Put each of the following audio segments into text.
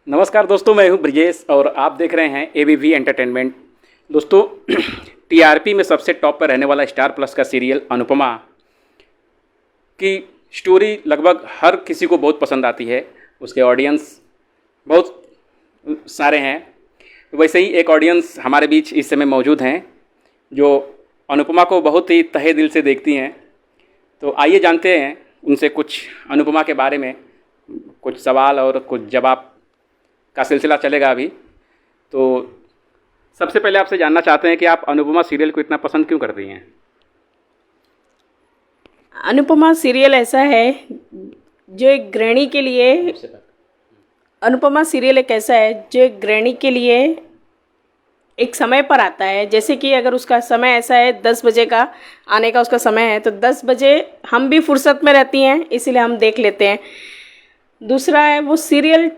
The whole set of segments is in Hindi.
नमस्कार दोस्तों, मैं हूं ब्रजेश और आप देख रहे हैं एबीवी एंटरटेनमेंट। दोस्तों, टीआरपी में सबसे टॉप पर रहने वाला स्टार प्लस का सीरियल अनुपमा की स्टोरी लगभग हर किसी को बहुत पसंद आती है। उसके ऑडियंस बहुत सारे हैं। वैसे ही एक ऑडियंस हमारे बीच इस समय मौजूद हैं जो अनुपमा को बहुत ही तहे दिल से देखती हैं। तो आइए जानते हैं उनसे कुछ अनुपमा के बारे में। कुछ सवाल और कुछ जवाब का सिलसिला चलेगा अभी। तो सबसे पहले आपसे जानना चाहते हैं कि आप अनुपमा सीरियल को इतना पसंद क्यों करती हैं? अनुपमा सीरियल ऐसा है जो एक गृहिणी के लिए अनुपमा सीरियल एक ऐसा है जो एक गृहिणी के लिए एक समय पर आता है। जैसे कि अगर उसका समय ऐसा है 10 बजे का आने का उसका समय है, तो 10 बजे हम भी फुर्सत में रहती हैं, इसीलिए हम देख लेते हैं। दूसरा है वो सीरियल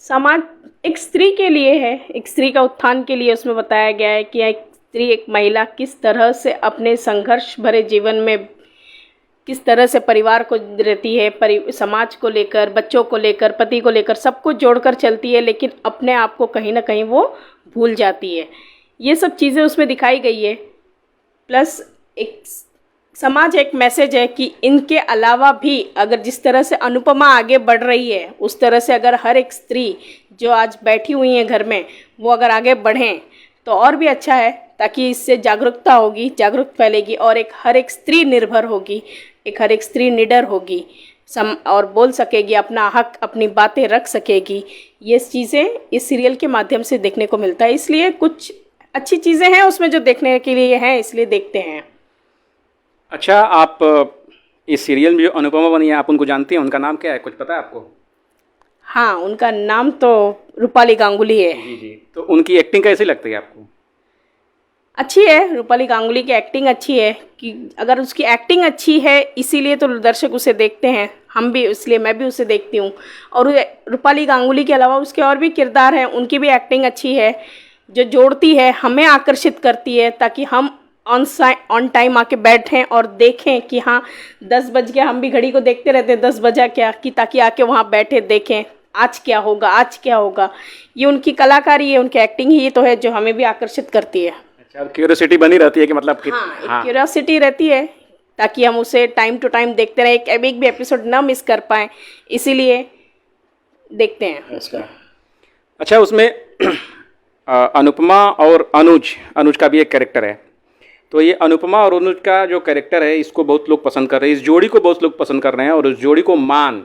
समाज एक स्त्री के लिए है, एक स्त्री का उत्थान के लिए उसमें बताया गया है कि एक स्त्री, एक महिला किस तरह से अपने संघर्ष भरे जीवन में किस तरह से परिवार को रहती है, समाज को लेकर, बच्चों को लेकर, पति को लेकर, सबको जोड़कर चलती है, लेकिन अपने आप को कहीं ना कहीं वो भूल जाती है। ये सब चीज़ें उसमें दिखाई गई है। प्लस एक समाज एक मैसेज है कि इनके अलावा भी अगर जिस तरह से अनुपमा आगे बढ़ रही है, उस तरह से अगर हर एक स्त्री जो आज बैठी हुई है घर में, वो अगर आगे बढ़ें तो और भी अच्छा है, ताकि इससे जागरूकता होगी, जागरूक फैलेगी और एक हर एक स्त्री निर्भर होगी, एक हर एक स्त्री निडर होगी और बोल सकेगी, अपना हक, अपनी बातें रख सकेगी। ये चीज़ें इस सीरियल के माध्यम से देखने को मिलता है। इसलिए कुछ अच्छी चीज़ें हैं उसमें जो देखने के लिए हैं, इसलिए देखते हैं। अच्छा, आप इस सीरियल में जो अनुपमा बनी है, आप उनको जानती हैं? उनका नाम क्या है, कुछ पता है आपको? हाँ, उनका नाम तो रूपाली गांगुली है। जी जी। तो उनकी एक्टिंग कैसी लगती है आपको? अच्छी है, रूपाली गांगुली की एक्टिंग अच्छी है। कि अगर उसकी एक्टिंग अच्छी है इसीलिए तो दर्शक उसे देखते हैं, हम भी, इसलिए मैं भी उसे देखती हूँ। और रूपाली गांगुली के अलावा उसके और भी किरदार हैं, उनकी भी एक्टिंग अच्छी है, जो जोड़ती है, हमें आकर्षित करती है, ताकि हम ऑन टाइम आके बैठें और देखें कि हाँ 10 बज गया। हम भी घड़ी को देखते रहते हैं 10 बजा क्या, कि ताकि आके वहाँ बैठे देखें आज क्या होगा, आज क्या होगा। ये उनकी कलाकारी है, उनकी एक्टिंग ही तो है जो हमें भी आकर्षित करती है। अच्छा, क्यूरियोसिटी बनी रहती है कि मतलब हाँ, क्यूरियोसिटी रहती है, ताकि हम उसे टाइम टू टाइम देखते रहें, एक भी एपिसोड ना मिस कर पाएँ, इसीलिए देखते हैं। अच्छा, उसमें अनुपमा और अनुज का भी एक कैरेक्टर है। तो ये अनुपमा और अनुज का जो कैरेक्टर है, इसको बहुत लोग पसंद कर रहे हैं, इस जोड़ी को बहुत लोग पसंद कर रहे हैं। और उस जोड़ी को मान,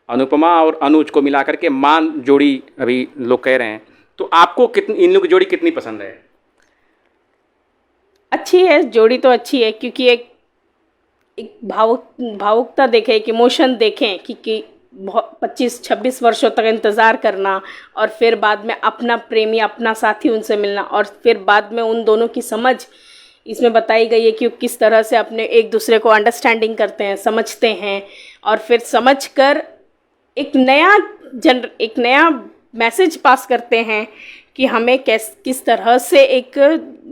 अनुपमा और अनुज को मिलाकर के मान जोड़ी अभी लोग कह रहे हैं। तो आपको कितनी, इन लोग की जोड़ी कितनी पसंद है? अच्छी है जोड़ी, तो अच्छी है, क्योंकि एक भावुकता देखें, एक इमोशन देखें कि 25-26 वर्षों तक इंतज़ार करना और फिर बाद में अपना प्रेमी, अपना साथी उनसे मिलना, और फिर बाद में उन दोनों की समझ इसमें बताई गई है कि किस तरह से अपने एक दूसरे को अंडरस्टैंडिंग करते हैं, समझते हैं, और फिर समझकर एक नया मैसेज पास करते हैं कि हमें किस तरह से एक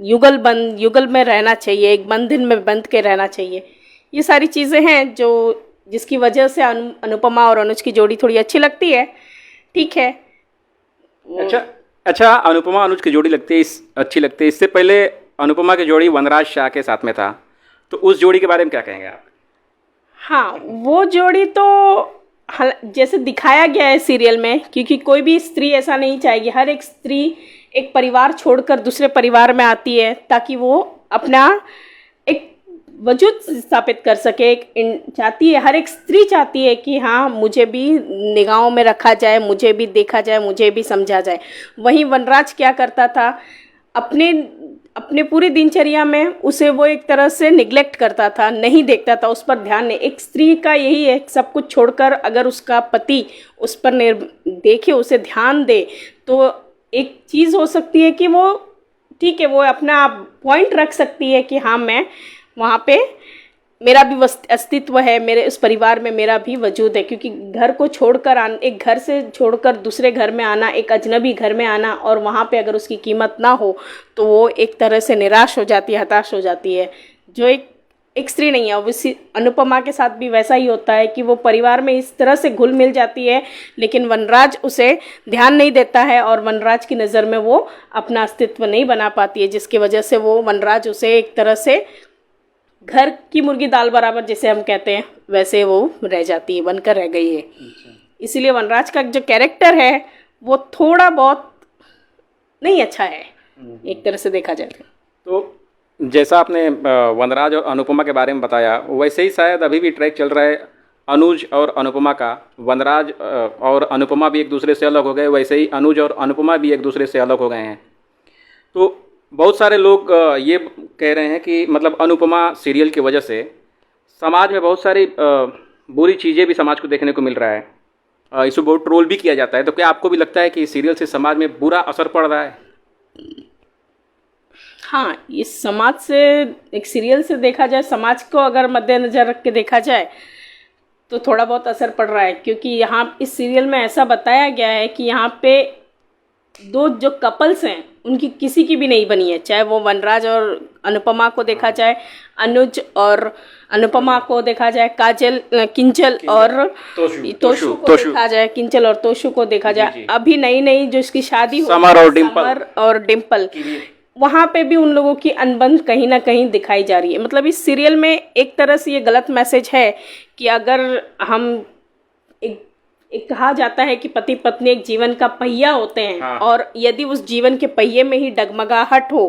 युगल में रहना चाहिए, एक बंधन में बंध के रहना चाहिए। ये सारी चीज़ें हैं जिसकी वजह से अनुपमा और अनुज की जोड़ी थोड़ी अच्छी लगती है। ठीक है। अच्छा, अनुपमा अनुज की जोड़ी अच्छी लगती है। इससे पहले अनुपमा की जोड़ी वनराज शाह के साथ में था, तो उस जोड़ी के बारे में क्या कहेंगे आप? हाँ, वो जोड़ी तो जैसे दिखाया गया है सीरियल में, क्योंकि कोई भी स्त्री ऐसा नहीं चाहेगी, हर एक स्त्री एक परिवार छोड़कर दूसरे परिवार में आती है ताकि वो अपना एक वजूद स्थापित कर सके। चाहती है, हर एक स्त्री चाहती है कि हाँ मुझे भी निगाहों में रखा जाए, मुझे भी देखा जाए, मुझे भी समझा जाए। वहीं वनराज क्या करता था, अपने पूरी दिनचर्या में उसे वो एक तरह से निगलेक्ट करता था, नहीं देखता था, उस पर ध्यान नहीं। एक स्त्री का यही है, सब कुछ छोड़कर अगर उसका पति उस पर देखे, उसे ध्यान दे, तो एक चीज़ हो सकती है कि वो ठीक है, वो अपना पॉइंट रख सकती है कि हाँ मैं वहाँ पे मेरा भी अस्तित्व है, मेरे उस परिवार में मेरा भी वजूद है। क्योंकि घर को छोड़कर एक घर से छोड़कर दूसरे घर में आना, एक अजनबी घर में आना, और वहाँ पे अगर उसकी कीमत ना हो तो वो एक तरह से निराश हो जाती है, हताश हो जाती है। जो एक एक स्त्री नहीं है। उसी अनुपमा के साथ भी वैसा ही होता है कि वो परिवार में इस तरह से घुल मिल जाती है, लेकिन वनराज उसे ध्यान नहीं देता है और वनराज की नज़र में वो अपना अस्तित्व नहीं बना पाती है, जिसकी वजह से वो वनराज उसे एक तरह से घर की मुर्गी दाल बराबर, जैसे हम कहते हैं, वैसे वो रह जाती है, बनकर रह गई है। इसीलिए वनराज का जो कैरेक्टर है वो थोड़ा बहुत नहीं अच्छा है एक तरह से देखा जाए तो। जैसा आपने वनराज और अनुपमा के बारे में बताया, वैसे ही शायद अभी भी ट्रैक चल रहा है अनुज और अनुपमा का। वनराज और अनुपमा भी एक दूसरे से अलग हो गए, वैसे ही अनुज और अनुपमा भी एक दूसरे से अलग हो गए हैं। तो बहुत सारे लोग ये कह रहे हैं कि मतलब अनुपमा सीरियल की वजह से समाज में बहुत सारी बुरी चीज़ें भी समाज को देखने को मिल रहा है। इसको बहुत ट्रोल भी किया जाता है। तो क्या आपको भी लगता है कि सीरियल से समाज में बुरा असर पड़ रहा है? हाँ, इस समाज से, एक सीरियल से देखा जाए, समाज को अगर मद्देनज़र रख के देखा जाए तो थोड़ा बहुत असर पड़ रहा है, क्योंकि यहाँ इस सीरियल में ऐसा बताया गया है कि यहाँ पे दो जो कपल्स हैं उनकी किसी की भी नहीं बनी है। चाहे वो वनराज और अनुपमा को देखा जाए, अनुज और अनुपमा को देखा जाए, किंजल और तोशु को देखा जाए, किंजल और तोशु को देखा जाए, अभी नई नई जो इसकी शादी हुई समर और डिम्पल, वहाँ पे भी उन लोगों की अनबन कहीं ना कहीं दिखाई जा रही है। मतलब इस सीरियल में एक तरह से ये गलत मैसेज है कि अगर हम एक कहा जाता है कि पति पत्नी एक जीवन का पहिया होते हैं, हाँ। और यदि उस जीवन के पहिए में ही डगमगाहट हो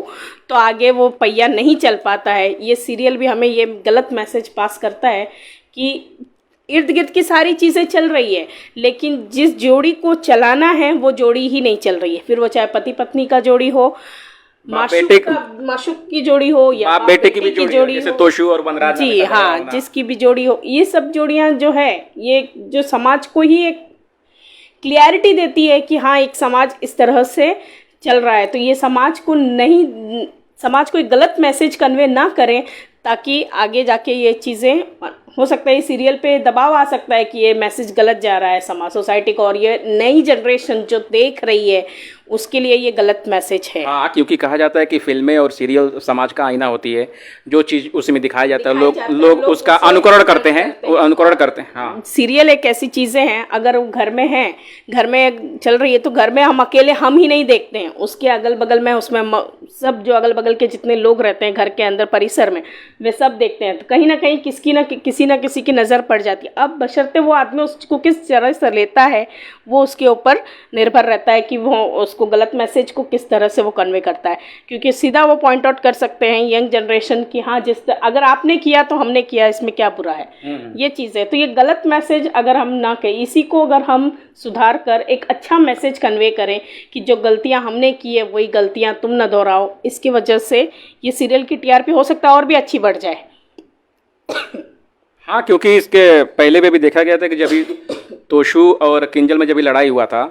तो आगे वो पहिया नहीं चल पाता है। ये सीरियल भी हमें ये गलत मैसेज पास करता है कि इर्द गिर्द की सारी चीज़ें चल रही है, लेकिन जिस जोड़ी को चलाना है वो जोड़ी ही नहीं चल रही है। फिर वो चाहे पति पत्नी का जोड़ी हो, माशुक की जोड़ी हो, या बाप बेटे की भी जोड़ी हो, जैसे तोशु और वनराज, जी हाँ, जिसकी भी जोड़ी हो, ये सब जोड़ियां जो है, ये जो समाज को ही एक क्लियरिटी देती है कि हाँ, एक समाज इस तरह से चल रहा है। तो ये समाज को एक गलत मैसेज कन्वे ना करें, ताकि आगे जाके ये चीज़ें, हो सकता है इस सीरियल पे दबाव आ सकता है कि ये मैसेज गलत जा रहा है समाज सोसाइटी को, और ये नई जनरेशन जो देख रही है उसके लिए ये गलत मैसेज है। हाँ, क्योंकि कहा जाता है कि फिल्में और सीरियल समाज का आईना होती है। जो चीज़ उसमें दिखाया जाता है लोग उसका अनुकरण करते हैं। हाँ, सीरियल एक ऐसी चीज़ें हैं, अगर वो घर में चल रही है तो घर में हम अकेले हम ही नहीं देखते हैं, उसके अगल बगल में, उसमें सब जो अगल बगल के जितने लोग रहते हैं घर के अंदर परिसर में, वे सब देखते हैं। तो कहीं ना कहीं किसी ना किसी की नज़र पड़ जाती है। अब बशर्ते वो आदमी उसको किस तरह से लेता है वो उसके ऊपर निर्भर रहता है कि वो उसको गलत मैसेज को किस तरह से वो कन्वे करता है। क्योंकि सीधा वो पॉइंट आउट कर सकते हैं यंग जनरेशन की, हाँ, अगर आपने किया तो हमने किया, इसमें क्या बुरा है, ये चीज़ है। तो ये गलत मैसेज अगर हम ना कहें, इसी को अगर हम सुधार कर एक अच्छा मैसेज कन्वे करें कि जो गलतियां हमने की है वही गलतियां तुम ना दोहराओ, इसकी वजह से ये सीरियल की टीआरपी हो सकता है और भी अच्छी बढ़ जाए। हाँ, क्योंकि इसके पहले भी देखा गया था कि जब तोशु और किंजल में जब लड़ाई हुआ था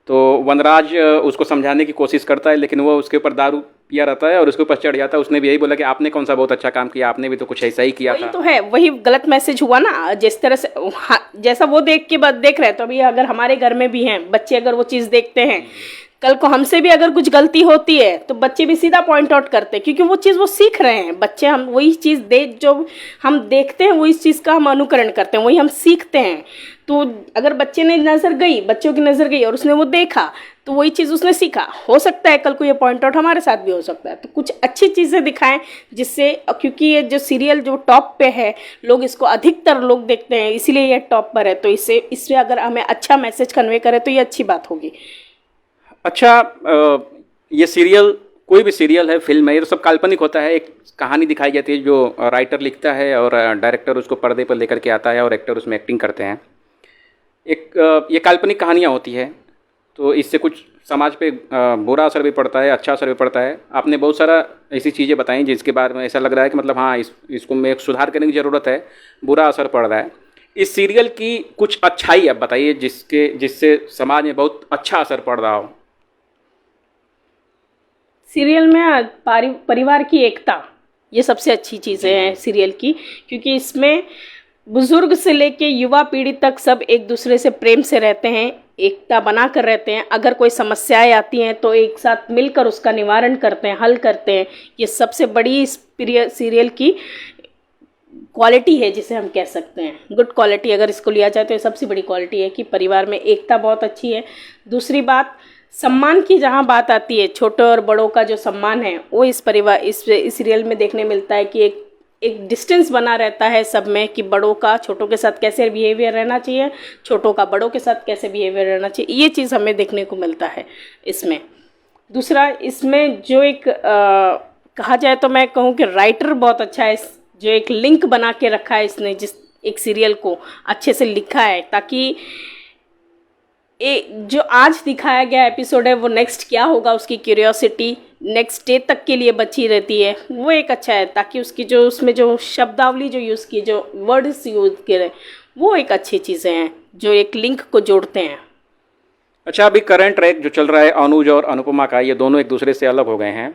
तो वनराज उसको समझाने की कोशिश करता है, लेकिन वो उसके ऊपर दारू पिया रहता है और उसके ऊपर चढ़ जाता है। उसने भी यही बोला कि आपने कौन सा बहुत अच्छा काम किया, आपने भी तो कुछ ऐसा ही किया था। तो है, वही गलत मैसेज हुआ ना, जिस तरह से जैसा वो देख रहे हैं। तो अभी अगर हमारे घर में भी हैं बच्चे, अगर वो चीज़ देखते हैं, कल को हमसे भी अगर कुछ गलती होती है तो बच्चे भी सीधा पॉइंट आउट करते हैं, क्योंकि वो चीज़ वो सीख रहे हैं बच्चे। हम वही चीज़ जो हम देखते हैं वही चीज़ का हम अनुकरण करते हैं, वही हम सीखते हैं। तो अगर बच्चे ने बच्चों की नज़र गई और उसने वो देखा तो वही चीज़ उसने सीखा। हो सकता है कल को ये पॉइंट आउट हमारे साथ भी हो सकता है। तो कुछ अच्छी चीज़ें दिखाएं जिससे, क्योंकि ये जो सीरियल जो टॉप पे है, लोग इसको अधिकतर लोग देखते हैं, इसीलिए ये टॉप पर है। तो इससे अगर हमें अच्छा मैसेज कन्वे करें तो ये अच्छी बात होगी। अच्छा, ये सीरियल, कोई भी सीरियल है, फिल्म है, ये तो सब काल्पनिक होता है। एक कहानी दिखाई जाती है जो राइटर लिखता है और डायरेक्टर उसको पर्दे पर लेकर के आता है और एक्टर उसमें एक्टिंग करते हैं। ये काल्पनिक कहानियाँ होती है, तो इससे कुछ समाज पे बुरा असर भी पड़ता है, अच्छा असर भी पड़ता है। आपने बहुत सारा ऐसी चीज़ें बताई जिसके बारे में ऐसा लग रहा है कि मतलब हाँ, इसको में एक सुधार करने की ज़रूरत है, बुरा असर पड़ रहा है। इस सीरियल की कुछ अच्छाई आप बताइए जिससे समाज में बहुत अच्छा असर पड़ रहा हो। सीरियल में परिवार की एकता, ये सबसे अच्छी चीज़ें हैं सीरियल की, क्योंकि इसमें बुजुर्ग से लेके युवा पीढ़ी तक सब एक दूसरे से प्रेम से रहते हैं, एकता बना कर रहते हैं। अगर कोई समस्याएं आती हैं तो एक साथ मिलकर उसका निवारण करते हैं, हल करते हैं। ये सबसे बड़ी इस सीरियल की क्वालिटी है जिसे हम कह सकते हैं, गुड क्वालिटी अगर इसको लिया जाए तो ये सबसे बड़ी क्वालिटी है कि परिवार में एकता बहुत अच्छी है। दूसरी बात, सम्मान की जहाँ बात आती है, छोटे और बड़ों का जो सम्मान है वो इस परिवार इस सीरियल में देखने मिलता है कि एक डिस्टेंस बना रहता है सब में, कि बड़ों का छोटों के साथ कैसे बिहेवियर रहना चाहिए, छोटों का बड़ों के साथ कैसे बिहेवियर रहना चाहिए, ये चीज़ हमें देखने को मिलता है इसमें। दूसरा, इसमें जो एक कहा जाए तो मैं कहूँ कि राइटर बहुत अच्छा है, जो एक लिंक बना के रखा है इसने, जिस एक सीरियल को अच्छे से लिखा है, ताकि जो आज दिखाया गया एपिसोड है वो नेक्स्ट क्या होगा उसकी क्यूरियोसिटी नेक्स्ट डे तक के लिए बची रहती है, वो एक अच्छा है, ताकि उसकी जो उसमें जो शब्दावली जो यूज़ की, जो वर्ड्स यूज़ किए, वो एक अच्छी चीज़ें हैं जो एक लिंक को जोड़ते हैं। अच्छा, अभी करंट ट्रैक जो चल रहा है अनुज और अनुपमा का, ये दोनों एक दूसरे से अलग हो गए हैं,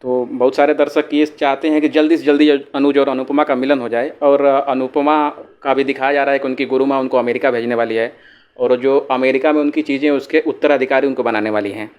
तो बहुत सारे दर्शक ये चाहते हैं कि जल्दी से जल्दी अनुज और अनुपमा का मिलन हो जाए, और अनुपमा का भी दिखाया जा रहा है कि उनकी गुरु माँ उनको अमेरिका भेजने वाली है, और जो अमेरिका में उनकी चीज़ें उसके उत्तराधिकारी उनको बनाने वाली हैं।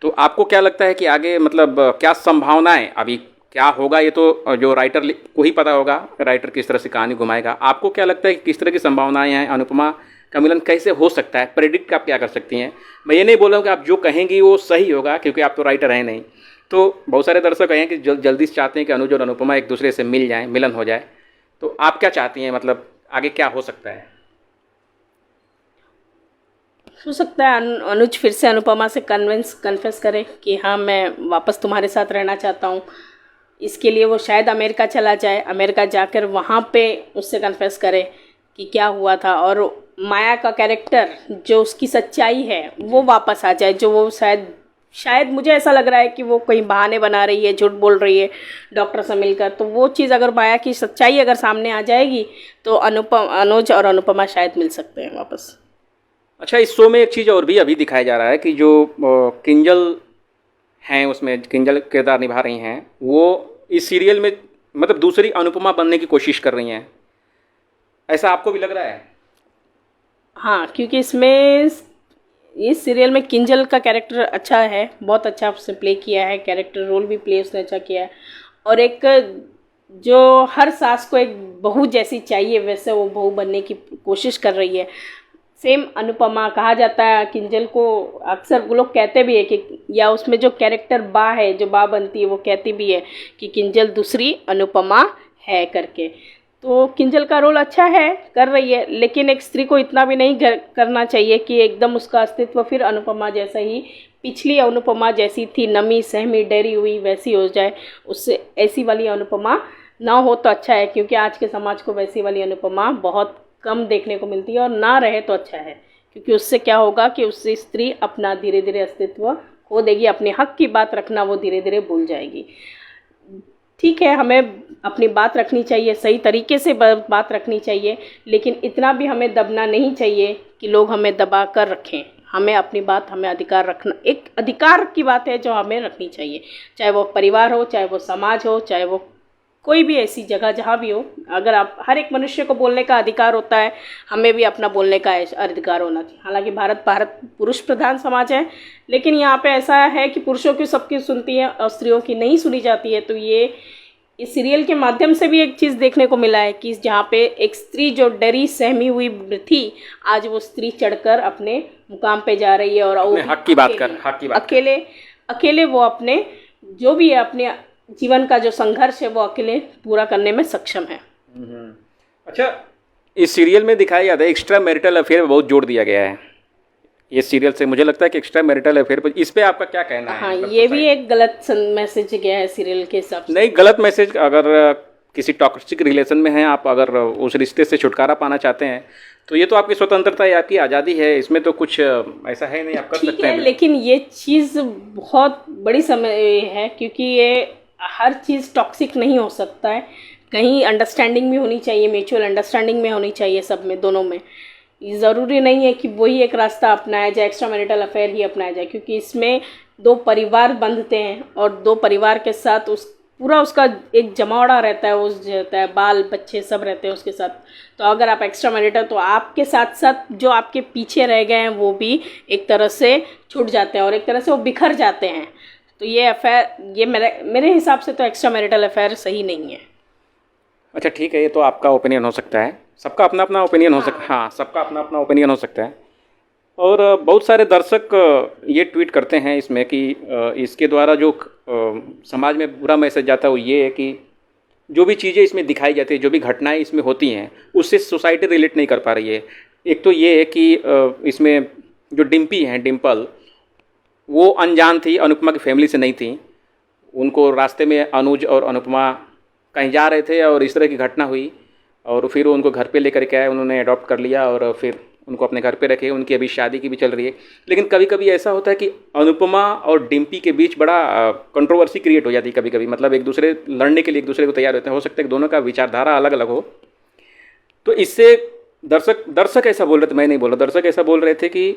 तो आपको क्या लगता है कि आगे मतलब क्या संभावनाएं, अभी क्या होगा ये तो जो राइटर को ही पता होगा, राइटर किस तरह से कहानी घुमाएगा। आपको क्या लगता है कि किस तरह की संभावनाएं हैं, अनुपमा का मिलन कैसे हो सकता है, प्रेडिक्ट आप क्या कर सकती हैं? मैं ये नहीं बोल रहा हूँ कि आप जो कहेंगी वो सही होगा, क्योंकि आप तो राइटर हैं नहीं। तो बहुत सारे दर्शक हैं कि जल्दी से चाहते हैं कि अनुज और अनुपमा एक दूसरे से मिल जाएं, मिलन हो जाए, तो आप क्या चाहती हैं, मतलब आगे क्या हो सकता है? हो सकता है अनुज फिर से अनुपमा से कन्फेस करे कि हाँ मैं वापस तुम्हारे साथ रहना चाहता हूँ। इसके लिए वो शायद अमेरिका चला जाए, अमेरिका जाकर वहाँ पे उससे कन्फेस करे कि क्या हुआ था, और माया का कैरेक्टर जो उसकी सच्चाई है वो वापस आ जाए, जो वो शायद मुझे ऐसा लग रहा है कि वो कहीं बहाने बना रही है, झूठ बोल रही है डॉक्टर से मिलकर। तो वो चीज़ अगर माया की सच्चाई अगर सामने आ जाएगी तो अनुज और अनुपमा शायद मिल सकते हैं वापस। अच्छा, इस शो में एक चीज़ और भी अभी दिखाया जा रहा है कि जो किंजल हैं, उसमें किंजल किरदार निभा रही हैं, वो इस सीरियल में मतलब दूसरी अनुपमा बनने की कोशिश कर रही हैं, ऐसा आपको भी लग रहा है? हाँ, क्योंकि इसमें इस सीरियल में किंजल का कैरेक्टर अच्छा है, बहुत अच्छा उसने प्ले किया है, कैरेक्टर रोल भी प्ले उसने अच्छा किया है, और एक जो हर सास को एक बहू जैसी चाहिए वैसे वो बहू बनने की कोशिश कर रही है। सेम अनुपमा कहा जाता है किंजल को, अक्सर वो लोग कहते भी है कि, या उसमें जो कैरेक्टर बा है, जो बा बनती है, वो कहती भी है कि किंजल दूसरी अनुपमा है करके। तो किंजल का रोल अच्छा है, कर रही है, लेकिन एक स्त्री को इतना भी नहीं करना चाहिए कि एकदम उसका अस्तित्व फिर अनुपमा जैसा ही, पिछली अनुपमा जैसी थी, नमी सहमी डरी हुई, वैसी हो जाए। उससे ऐसी वाली अनुपमा ना हो तो अच्छा है, क्योंकि आज के समाज को वैसी वाली अनुपमा बहुत कम देखने को मिलती है, और ना रहे तो अच्छा है, क्योंकि उससे क्या होगा कि उससे स्त्री अपना धीरे धीरे अस्तित्व खो देगी, अपने हक की बात रखना वो धीरे धीरे भूल जाएगी। ठीक है, हमें अपनी बात रखनी चाहिए, सही तरीके से बात रखनी चाहिए, लेकिन इतना भी हमें दबना नहीं चाहिए कि लोग हमें दबा कर रखें। हमें अपनी बात, हमें अधिकार रखना, एक अधिकार की बात है जो हमें रखनी चाहिए, चाहे वो परिवार हो, चाहे वो समाज हो, चाहे वो कोई भी ऐसी जगह जहाँ भी हो। अगर आप, हर एक मनुष्य को बोलने का अधिकार होता है, हमें भी अपना बोलने का अधिकार होना चाहिए। हालांकि भारत पुरुष प्रधान समाज है, लेकिन यहाँ पे ऐसा है कि पुरुषों की सबकी सुनती है और स्त्रियों की नहीं सुनी जाती है। तो ये इस सीरियल के माध्यम से भी एक चीज़ देखने को मिला है कि जहाँ पे एक स्त्री जो डरी सहमी हुई थी, आज वो स्त्री चढ़कर अपने मुकाम पे जा रही है, और हक की बात कर, अकेले वो अपने जो भी है अपने जीवन का जो संघर्ष है वो अकेले पूरा करने में सक्षम है। अच्छा, इस सीरियल में दिखाया जाता है एक्स्ट्रा मैरिटल अफेयर में बहुत जोर दिया गया है। ये सीरियल से मुझे लगता है कि एक्स्ट्रा मैरिटल अफेयर पर, इस पे आपका क्या कहना है? हाँ, ये भी एक गलत मैसेज गया है सीरियल के हिसाब से। नहीं, गलत मैसेज, अगर किसी टॉक्सिक रिलेशन में हैं आप, अगर उस रिश्ते से छुटकारा पाना चाहते हैं तो ये तो आपकी स्वतंत्रता है, आपकी आज़ादी है, इसमें तो कुछ ऐसा है नहीं, आप कर सकते हैं। लेकिन ये चीज़ बहुत बड़ी समय है, क्योंकि ये हर चीज़ टॉक्सिक नहीं हो सकता है, कहीं अंडरस्टैंडिंग भी होनी चाहिए, म्यूचुअल अंडरस्टैंडिंग में होनी चाहिए सब में, दोनों में। ज़रूरी नहीं है कि वही एक रास्ता अपनाया जाए, एक्स्ट्रा मैरिटल अफेयर ही अपनाया जाए, क्योंकि इसमें दो परिवार बंधते हैं और दो परिवार के साथ पूरा उसका एक जमावड़ा रहता है, रहता है, बाल बच्चे सब रहते हैं उसके साथ। तो अगर आप एक्स्ट्रा मैरिटल, तो आपके साथ साथ जो आपके पीछे रह गए हैं वो भी एक तरह से छूट जाते हैं और एक तरह से वो बिखर जाते हैं। तो ये अफेयर, ये मेरे हिसाब से तो एक्स्ट्रा मैरिटल अफेयर सही नहीं है। अच्छा ठीक है, ये तो आपका ओपिनियन हो सकता है, सबका अपना अपना ओपिनियन हो सकता है। हाँ, सबका अपना अपना ओपिनियन हो सकता है। और बहुत सारे दर्शक ये ट्वीट करते हैं इसमें कि इसके द्वारा जो समाज में बुरा मैसेज जाता है वो ये है कि जो भी चीज़ें इसमें दिखाई जाती है, जो भी घटनाएं इसमें होती हैं, उससे सोसाइटी रिलेट नहीं कर पा रही है। एक तो ये है कि इसमें जो डिम्पी हैं, डिम्पल, वो अनजान थी, अनुपमा की फैमिली से नहीं थी। उनको रास्ते में अनुज और अनुपमा कहीं जा रहे थे और इस तरह की घटना हुई और फिर उनको घर पे लेकर के आए, उन्होंने अडॉप्ट कर लिया और फिर उनको अपने घर पे रखे। उनकी अभी शादी की भी चल रही है। लेकिन कभी कभी ऐसा होता है कि अनुपमा और डिम्पी के बीच बड़ा कंट्रोवर्सी क्रिएट हो जाती है कभी कभी, मतलब एक दूसरे लड़ने के लिए एक दूसरे को तैयार होते हैं। हो सकता है कि दोनों का विचारधारा अलग अलग हो। तो इससे दर्शक ऐसा बोल रहे थे, मैं नहीं बोल रहा, दर्शक ऐसा बोल रहे थे कि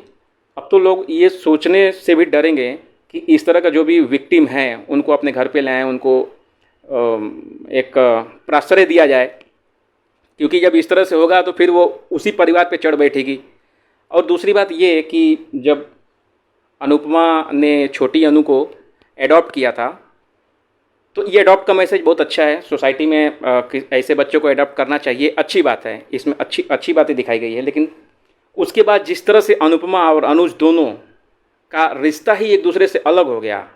अब तो लोग ये सोचने से भी डरेंगे कि इस तरह का जो भी विक्टिम है उनको अपने घर पे लाएं, उनको एक प्राश्रय दिया जाए, क्योंकि जब इस तरह से होगा तो फिर वो उसी परिवार पे चढ़ बैठेगी। और दूसरी बात ये है कि जब अनुपमा ने छोटी अनु को एडॉप्ट किया था तो ये एडॉप्ट का मैसेज बहुत अच्छा है। सोसाइटी में ऐसे बच्चों को एडॉप्ट करना चाहिए, अच्छी बात है, इसमें अच्छी बातें दिखाई गई है। लेकिन उसके बाद जिस तरह से अनुपमा और अनुज दोनों का रिश्ता ही एक दूसरे से अलग हो गया,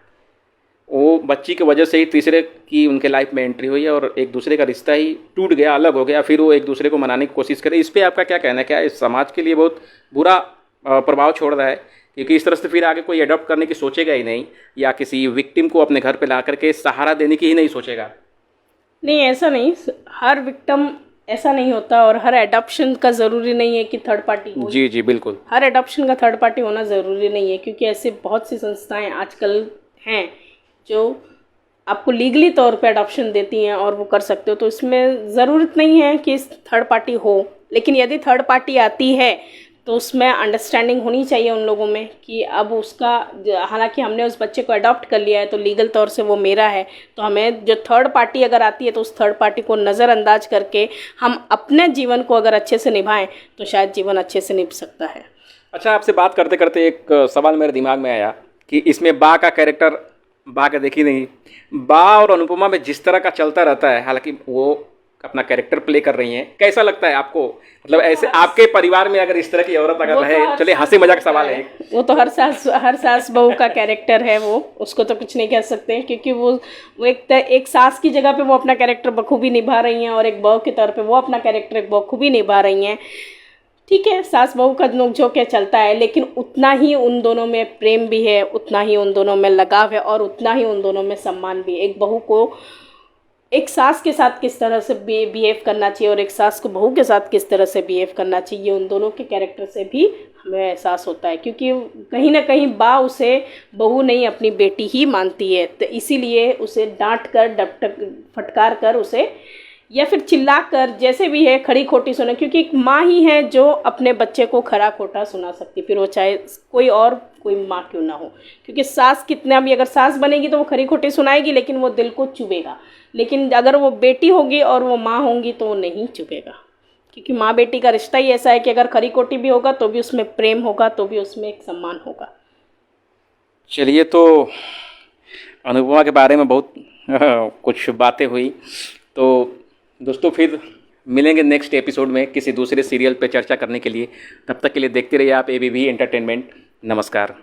वो बच्ची की वजह से ही तीसरे की उनके लाइफ में एंट्री हुई और एक दूसरे का रिश्ता ही टूट गया, अलग हो गया। फिर वो एक दूसरे को मनाने की कोशिश करे। इस पर आपका क्या कहना है? क्या इस समाज के लिए बहुत बुरा प्रभाव छोड़ रहा है? क्योंकि इस तरह से फिर आगे कोई अडॉप्ट करने की सोचेगा ही नहीं, या किसी विक्टिम को अपने घर पे ला करके सहारा देने की ही नहीं सोचेगा। नहीं, ऐसा नहीं, हर विक्टिम ऐसा नहीं होता और हर एडॉप्शन का ज़रूरी नहीं है कि थर्ड पार्टी हो। जी जी बिल्कुल, हर एडॉप्शन का थर्ड पार्टी होना ज़रूरी नहीं है, क्योंकि ऐसे बहुत सी संस्थाएं आजकल हैं जो आपको लीगली तौर पे अडॉप्शन देती हैं और वो कर सकते हो। तो इसमें ज़रूरत नहीं है कि थर्ड पार्टी हो। लेकिन यदि थर्ड पार्टी आती है तो उसमें अंडरस्टैंडिंग होनी चाहिए उन लोगों में कि अब उसका, हालांकि हमने उस बच्चे को अडॉप्ट कर लिया है तो लीगल तौर से वो मेरा है, तो हमें जो थर्ड पार्टी अगर आती है तो उस थर्ड पार्टी को नज़रअंदाज करके हम अपने जीवन को अगर अच्छे से निभाएं तो शायद जीवन अच्छे से निभ सकता है। अच्छा, आपसे बात करते करते एक सवाल मेरे दिमाग में आया कि इसमें बा का कैरेक्टर, बा का देखी नहीं, बा और अनुपमा में जिस तरह का चलता रहता है, हालांकि वो अपना कैरेक्टर प्ले कर रही हैं, कैसा लगता है आपको? मतलब ऐसे आपके परिवार में अगर इस तरह की औरत अगर रहे, चलिए हंसी मजाक सवाल है, वो तो हर सास बहू का कैरेक्टर है, वो उसको तो कुछ नहीं कह सकते, क्योंकि वो एक सास की जगह पे वो अपना कैरेक्टर बखूबी निभा रही हैं और एक बहू के तौर पे वो अपना कैरेक्टर एक बखूबी निभा रही हैं। ठीक है, सास बहू का नोक-झोंक क्या चलता है, लेकिन उतना ही उन दोनों में प्रेम भी है, उतना ही उन दोनों में लगाव है और उतना ही उन दोनों में सम्मान भी है। एक बहू को एक सास के साथ किस तरह से बिहेव करना चाहिए और एक सास को बहू के साथ किस तरह से बिहेव करना चाहिए, उन दोनों के कैरेक्टर से भी हमें एहसास होता है। क्योंकि कहीं ना कहीं बा उसे बहू नहीं अपनी बेटी ही मानती है, तो इसीलिए उसे डांट कर फटकार कर उसे या फिर चिल्ला कर, जैसे भी है, खड़ी खोटी सुने, क्योंकि एक माँ ही है जो अपने बच्चे को खरा खोटा सुना सकती, फिर वो चाहे कोई माँ क्यों ना हो। क्योंकि सास कितना भी अगर सास बनेगी तो वो खरी खोटी सुनाएगी लेकिन वो दिल को चुभेगा, लेकिन अगर वो बेटी होगी और वो माँ होंगी तो वो नहीं चुभेगा। क्योंकि माँ बेटी का रिश्ता ही ऐसा है कि अगर खरी खोटी भी होगा तो भी उसमें प्रेम होगा, तो भी उसमें एक सम्मान होगा। चलिए, तो अनुपमा के बारे में बहुत कुछ बातें हुई। तो दोस्तों फिर मिलेंगे नेक्स्ट एपिसोड में किसी दूसरे सीरियल पे चर्चा करने के लिए। तब तक के लिए देखते रहिए आप ABV एंटरटेनमेंट। नमस्कार।